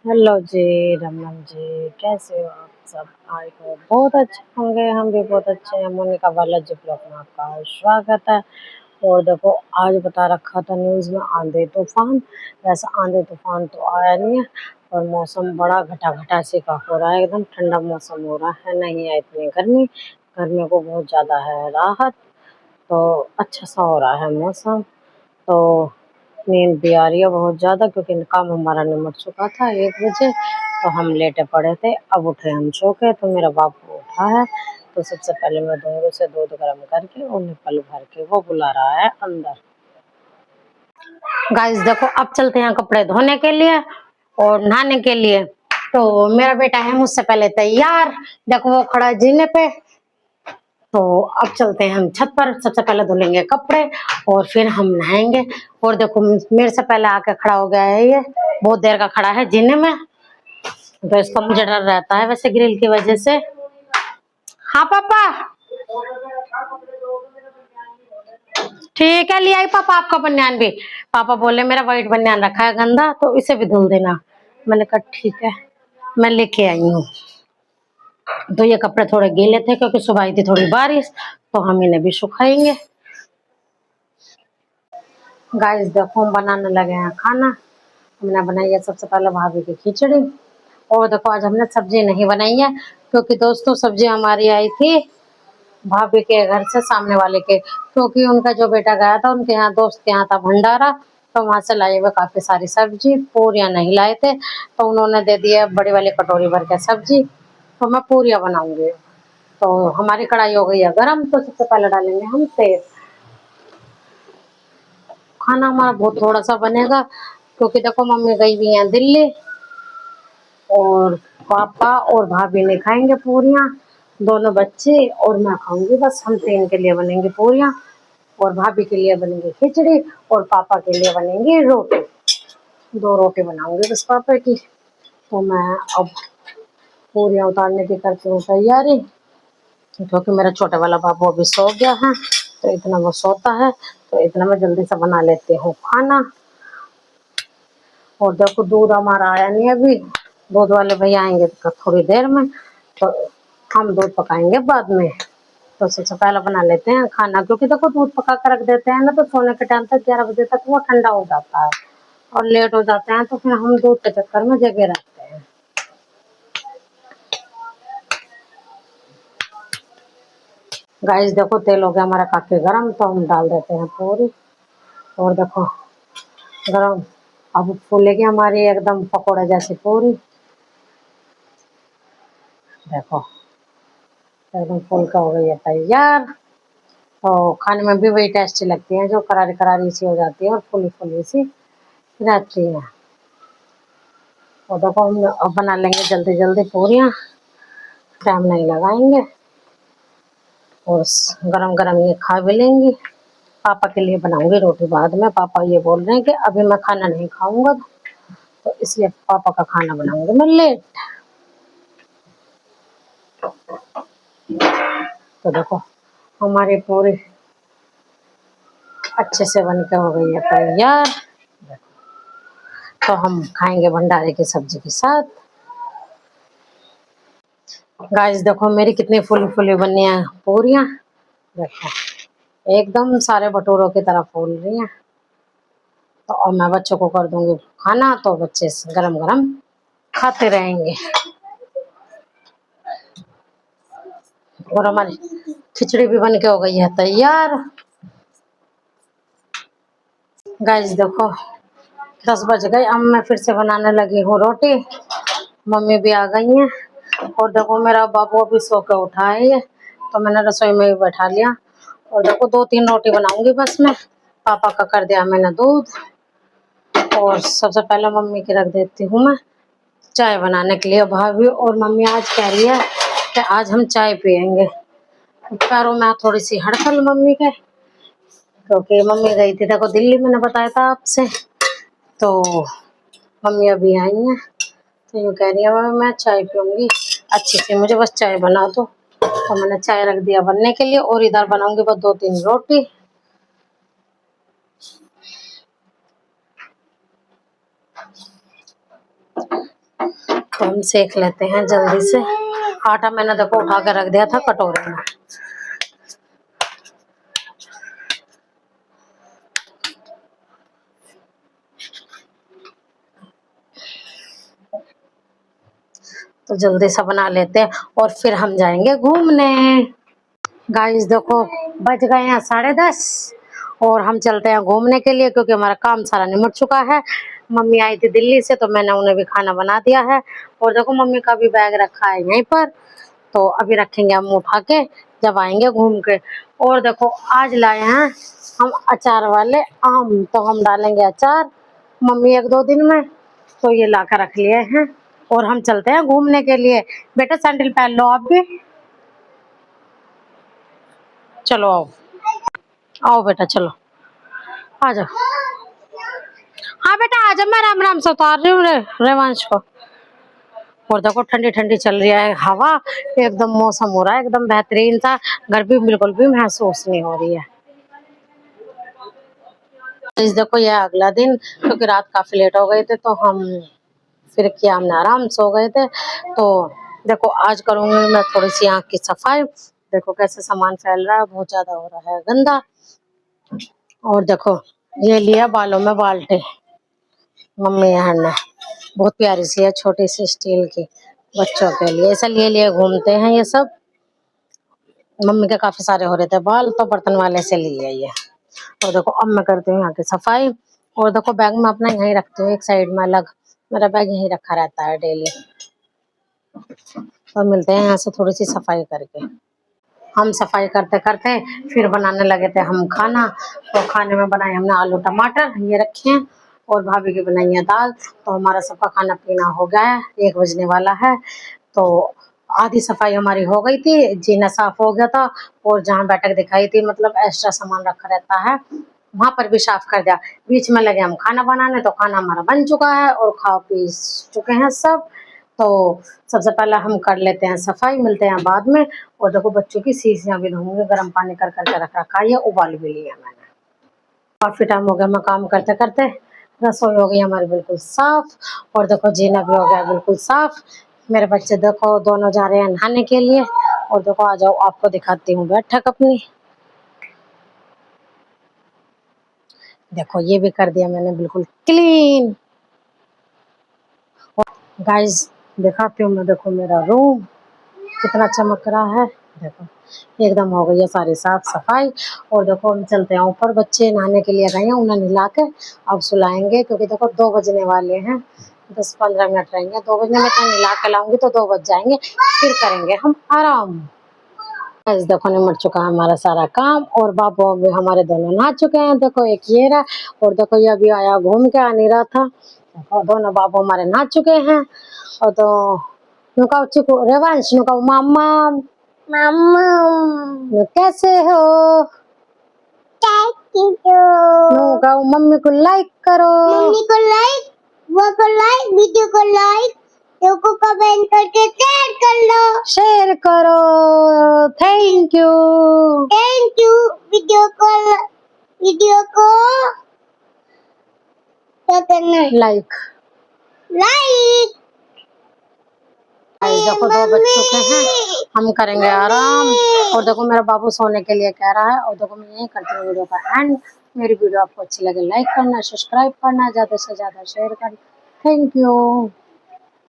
Hello जी, राम राम जी। कैसे हो आप सब? आई होप बहुत अच्छे होंगे। हम भी बहुत अच्छे हैं। मोनिका बालाजी ब्लॉग में आपका स्वागत है। और देखो, आज बता रखा था न्यूज़ में आंधी तूफान। वैसा आंधी तूफान तो आया नहीं है, और मौसम बड़ा घटा घटा सी का हो रहा है। एकदम ठंडा मौसम हो रहा है, नहीं है इतनी गर्मी। गर्मी को बहुत ज़्यादा है राहत, तो अच्छा सा हो रहा है मौसम। तो नींद भी आ रही है बहुत ज़्यादा, क्योंकि काम हमारा निमट चुका था 1 बजे। तो हम लेटे पड़े थे, अब उठे हम सो के। तो मेरा बापू उठा है, तो सबसे पहले मैं दोनों से दूध गर्म करके उन्हें पल भर के वो बुला रहा है अंदर। गाइस देखो, अब चलते हैं कपड़े धोने के लिए और नहाने के लिए। तो मेरा बेटा है मुझसे पहले तैयार। देखो वो खड़ा है जीने पे। तो अब चलते हैं हम छत पर। सबसे पहले धुलेंगे कपड़े और फिर हम नहाएंगे। और देखो, मेरे से पहले आके खड़ा हो गया है, ये बहुत देर का खड़ा है जीने में। तो इसका मुझे डर रहता है वैसे ग्रिल की वजह से। हाँ पापा, ठीक है, ले आई पापा आपका बनियान भी। पापा बोले मेरा व्हाइट बनियान रखा है गंदा, तो इसे भी धुल देना। मैंने कहा ठीक है, मैं लेके आई हूँ। तो ये कपड़े थोड़े गीले थे क्योंकि सुबह आई थी थोड़ी बारिश, तो हम इन्हें भी सुखाएंगे। गाइस देखो, हम बनाने लगे हैं खाना। हमने बनाई है सबसे पहले भाभी की खिचड़ी। और देखो, आज हमने सब्जी नहीं बनाई है, क्योंकि दोस्तों सब्जी हमारी आई थी भाभी के घर से, सामने वाले के। क्योंकि उनका जो बेटा गया था उनके यहाँ, दोस्त के यहाँ था भंडारा, तो वहां से लाए हुए काफी सारी सब्जी। पूरियां नहीं लाए थे, तो उन्होंने दे दिया बड़ी वाली कटोरी भर के सब्जी। तो मैं पूरियां बनाऊंगी। तो हमारी कढ़ाई हो गई है गरम, तो सबसे पहले डालेंगे हम तेल। खाना हमारा बहुत थोड़ा सा बनेगा, क्योंकि देखो मम्मी गई हुई है दिल्ली, और पापा और भाभी ने खाएंगे पूरियां, दोनों बच्चे और मैं खाऊंगी। बस हम 3 के लिए बनेंगी पूरियां, और भाभी के लिए बनेंगी खिचड़ी, और पापा के लिए बनेंगी रोटी। 2 रोटी बनाऊंगी बस पापा की। तो मैं अब पूरियां उतारने की करती हूँ तैयारी, क्योंकि मेरा छोटा वाला बाबू अभी सो गया है। तो इतना वो सोता है, तो इतना मैं जल्दी से बना लेती हूँ खाना। और देखो, दूध हमारा आया नहीं अभी। दूध वाले भैया आएंगे तो थोड़ी देर में, तो हम दूध पकाएंगे बाद में। तो सबसे पहले बना लेते हैं खाना, क्योंकि देखो दूध पका कर रख देते हैं ना, तो सोने के टाइम तक 11 बजे तक वो ठंडा हो जाता है, और लेट हो जाते हैं तो फिर हम दूध के चक्कर में जगे रहते हैं। गाइस देखो, तेल हो गया हमारा काफी गरम, तो हम डाल देते हैं पूरी। और देखो, गरम अब फूलेगी हमारी एकदम पकौड़े जैसी पूरी। देखो, एकदम फूल का हो गई है तैयार। तो खाने में भी वही टेस्टी लगती है, जो करारी करारी सी हो जाती है और फुली फुली सी रहती है। और देखो, हम अब बना लेंगे जल्दी जल्दी पूरियां, टाइम नहीं लगाएंगे, और गरम गरम ये खा भी लेंगी। पापा के लिए बनाऊंगी रोटी बाद में। पापा ये बोल रहे हैं कि अभी मैं खाना नहीं खाऊंगा, तो इसलिए पापा का खाना बनाऊंगी मैं लेट। तो देखो, हमारे पूरे अच्छे से बन के हो गई है तैयार। तो हम खाएंगे भंडारे की सब्जी के साथ। गाइस देखो, मेरी कितनी फुली फुली बनी है पूरियां। देखो, एकदम सारे भटूरों की तरह फूल रही हैं। तो और मैं बच्चों को कर दूंगी खाना, तो बच्चे गरम गरम खाते रहेंगे। और हमारी खिचड़ी भी बन के हो गई है तैयार। गाइस देखो, 10 बज गए। अब मैं फिर से बनाने लगी हूँ रोटी। मम्मी भी आ गई हैं। और देखो, मेरा बाबू अभी सो के उठा है ये, तो मैंने रसोई में भी बैठा लिया। और देखो, 2-3 रोटी बनाऊंगी बस मैं। पापा का कर दिया मैंने दूध। और सबसे पहले मम्मी की रख देती हूँ मैं चाय बनाने के लिए। भाभी और मम्मी आज कह रही है कि आज हम चाय पियेंगे। पैरों में थोड़ी सी हड़कल मम्मी के, क्योंकि मम्मी गई थी देखो दिल्ली, मैंने बताया था आपसे। तो मम्मी अभी आई हैं, तो यूँ कह रही है मैं चाय पीऊँगी अच्छे से, मुझे बस चाय बना दो। तो मैंने चाय रख दिया बनने के लिए, और इधर बनाऊंगी बस 2-3 रोटी। तो हम सेक लेते हैं जल्दी से। आटा मैंने देखो उठा के रख दिया था कटोरे में। तो जल्दी से बना लेते हैं और फिर हम जाएंगे घूमने। गाइस देखो बज गए हैं 10:30 और हम चलते हैं घूमने के लिए, क्योंकि हमारा काम सारा निमट चुका है। मम्मी आई थी दिल्ली से तो मैंने उन्हें भी खाना बना दिया है। और देखो मम्मी का भी बैग रखा है यहीं पर, तो अभी रखेंगे हम उठा के जब आएंगे घूम के। और देखो आज लाए हैं हम अचार वाले आम, तो हम डालेंगे अचार मम्मी 1-2 दिन में, तो ये ला कर रख लिए हैं। और हम चलते हैं घूमने के लिए। बेटा सैंडल पहन लो आप भी, चलो आओ आओ बेटा चलो आ जाओ। हाँ बेटा आ जाओ, मैं राम राम से उतार रही हूँ रेवांश को। और देखो ठंडी ठंडी चल रही है हवा, एकदम मौसम हो रहा है एकदम बेहतरीन सा, गर्मी बिल्कुल भी महसूस नहीं हो रही है। इस देखो ये अगला दिन, क्योंकि रात काफी लेट हो गए थे तो हम फिर किया हमने आराम, सो गए थे। तो देखो आज करूंगी मैं थोड़ी सी आँख की सफाई। देखो कैसे सामान फैल रहा है, बहुत ज्यादा हो रहा है गंदा। और देखो ये लिया बालों में बाल्टी मम्मी यहाँ ने, बहुत प्यारी सी है, छोटी सी स्टील की, बच्चों के लिए ऐसा लिए घूमते हैं ये सब। मम्मी के काफी सारे हो रहे थे बाल, तो बर्तन वाले से लिए ये। और देखो अब मैं करती हूँ यहाँ की सफाई। और देखो बैग में अपना यहीं रखती हूँ एक साइड में अलग, मेरा बैग यहीं रखा रहता है डेली। तो मिलते हैं यहाँ से थोड़ी सी सफाई करके। हम सफाई करते करते फिर बनाने लगे थे हम खाना। तो खाने में बनाए हमने आलू टमाटर ये रखे हैं, और भाभी की बनाई है दाल। तो हमारा सबका खाना पीना हो गया है, 1 बजने वाला है। तो आधी सफाई हमारी हो गई थी, जीना साफ हो गया था, और जहाँ बैठक दिखाई थी मतलब एक्स्ट्रा सामान रखा रहता है वहां पर भी साफ कर दिया। बीच में लगे हम खाना बनाने, तो खाना हमारा बन चुका है और खा पी चुके हैं सब। तो सबसे पहले हम कर लेते हैं सफाई, मिलते हैं बाद में। और देखो बच्चों की शीशियां भी धोंगे, गर्म पानी कर करके रख रखा है, उबाल भी लिया मैंने। काफी टाइम हो गया मैं काम करते करते। रसोई हो गई हमारी बिल्कुल साफ, और देखो जीना भी हो गया बिल्कुल साफ। मेरे बच्चे देखो दोनों जा रहे हैं नहाने के लिए। और देखो आ जाओ आपको दिखाती हूँ बैठक अपनी। देखो ये भी कर दिया मैंने बिल्कुल क्लीन। गाइस दिखाती हूँ मैं, देखो मेरा रूम कितना चमक रहा है, देखो एकदम हो गई है सारी साफ सफाई। और देखो हम चलते हैं ऊपर, बच्चे नहाने के लिए गए हैं, उन्हें नहला के अब सुलाएंगे, क्योंकि देखो 2 बजने वाले हैं, 10-15 मिनट रहेंगे। 2 बजने में नहला के लाऊंगी तो 2 बज जाएंगे, फिर करेंगे हम आराम। बस देखो निमट चुका है हमारा सारा काम, और बाबू अभी हमारे दोनों नहा चुके हैं। देखो एक ये रहा, और देखो ये अभी आया घूम के, आ नहीं रहा था। देखो दोनों बाबू हमारे नहा चुके हैं। और तो नुका चुको रेवांश, नुका मामा मामा कैसे हो, नुका मम्मी को लाइक करो, मम्मी को लाइक, वो को लाइक, वीडियो को लाइक, को कमेंट करके शेयर कर लो, शेयर करो। थैंक यू वीडियो को क्या करना है, लाइक लाइक। देखो 2 बज चुके हैं, हम करेंगे आराम। और देखो मेरा बाबू सोने के लिए कह रहा है। और देखो मैं यही करती हूँ वीडियो का एंड। मेरी वीडियो आपको अच्छी लगे लाइक करना, सब्सक्राइब करना, ज्यादा से ज्यादा शेयर करना। Thank you.